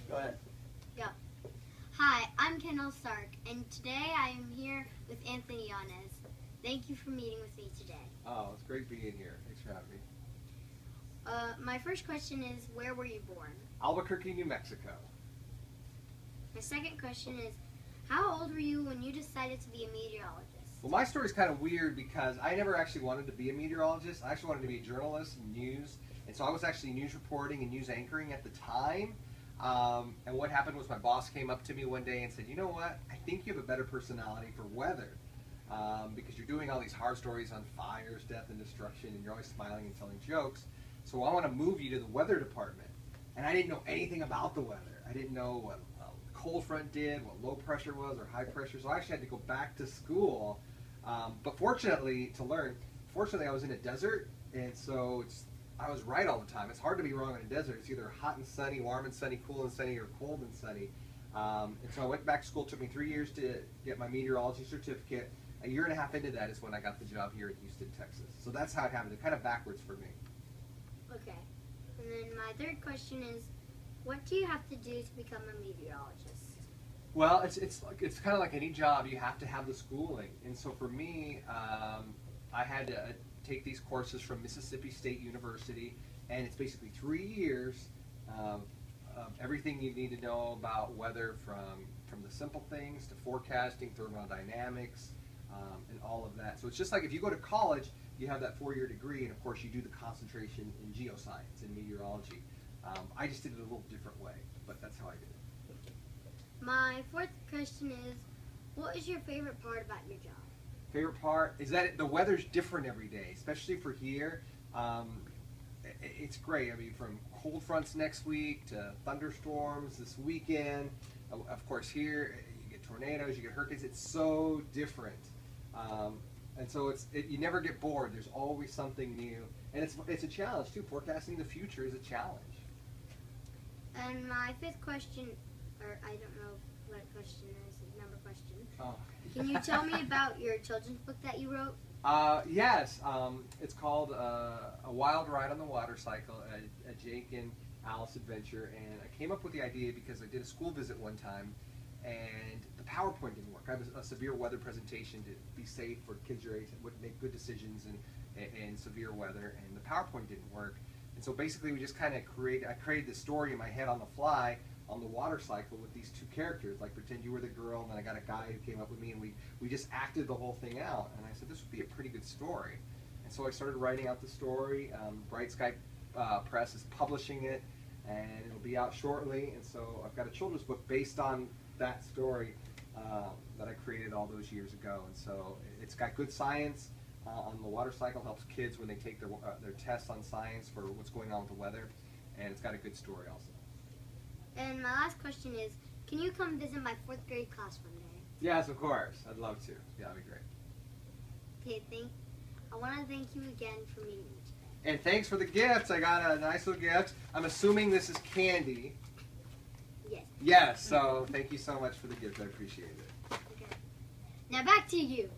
Go ahead. Yeah. Hi, I'm Kendall Stark, and today I am here with Anthony Yanez. Thank you for meeting with me today. Oh, it's great being here. Thanks for having me. My first question is, where were you born? Albuquerque, New Mexico. My second question is, how old were you when you decided to be a meteorologist? Well, my story's kind of weird because I never actually wanted to be a meteorologist. I actually wanted to be a journalist in news. And so I was actually news reporting and news anchoring at the time. And what happened was my boss came up to me one day and said, you know what, I think you have a better personality for weather. Because you're doing all these hard stories on fires, death, and destruction, and you're always smiling and telling jokes. So I want to move you to the weather department. And I didn't know anything about the weather. I didn't know what a cold front did, what low pressure was, or high pressure. So I actually had to go back to school. But fortunately, I was in a desert, and so I was right all the time. It's hard to be wrong in a desert. It's either hot and sunny, warm and sunny, cool and sunny, or cold and sunny. And so I went back to school. It took me 3 years to get my meteorology certificate. A year and a half into that is when I got the job here in Houston, Texas. So that's how it happened. It's kind of backwards for me. Okay. And then my third question is, what do you have to do to become a meteorologist? Well, it's kind of like any job. You have to have the schooling. And so for me, I had to take these courses from Mississippi State University, and it's basically 3 years of everything you need to know about weather, from the simple things to forecasting, thermodynamics, and all of that. So it's just like if you go to college, you have that 4-year degree, and of course you do the concentration in geoscience and meteorology. I just did it a little different way, but that's how I did it. My fourth question is, what is your favorite part about your job? Favorite part is that the weather's different every day, especially for here. It's great. I mean, from cold fronts next week to thunderstorms this weekend. Of course, here you get tornadoes, you get hurricanes. It's so different, and so you never get bored. There's always something new, and it's a challenge too. Forecasting the future is a challenge. And my fifth question, or I don't know what question is, number question. Oh. Can you tell me about your children's book that you wrote? Yes. It's called A Wild Ride on the Water Cycle, a Jake and Alice adventure. And I came up with the idea because I did a school visit one time, and the PowerPoint didn't work. I have a severe weather presentation to be safe for kids your age, would make good decisions in severe weather, and the PowerPoint didn't work. And so basically we just kind of I created this story in my head on the fly on the water cycle with these two characters, like pretend you were the girl, and then I got a guy who came up with me, and we just acted the whole thing out. And I said, this would be a pretty good story. And so I started writing out the story. Bright Sky Press is publishing it, and it'll be out shortly. And so I've got a children's book based on that story that I created all those years ago. And so it's got good science on the water cycle, helps kids when they take their tests on science for what's going on with the weather, and it's got a good story also. And my last question is, can you come visit my 4th grade class one day? Yes, of course. I'd love to. Yeah, that'd be great. Okay, I want to thank you again for meeting me today. And thanks for the gifts. I got a nice little gift. I'm assuming this is candy. Yes. Yes, so thank you so much for the gift. I appreciate it. Okay. Now back to you.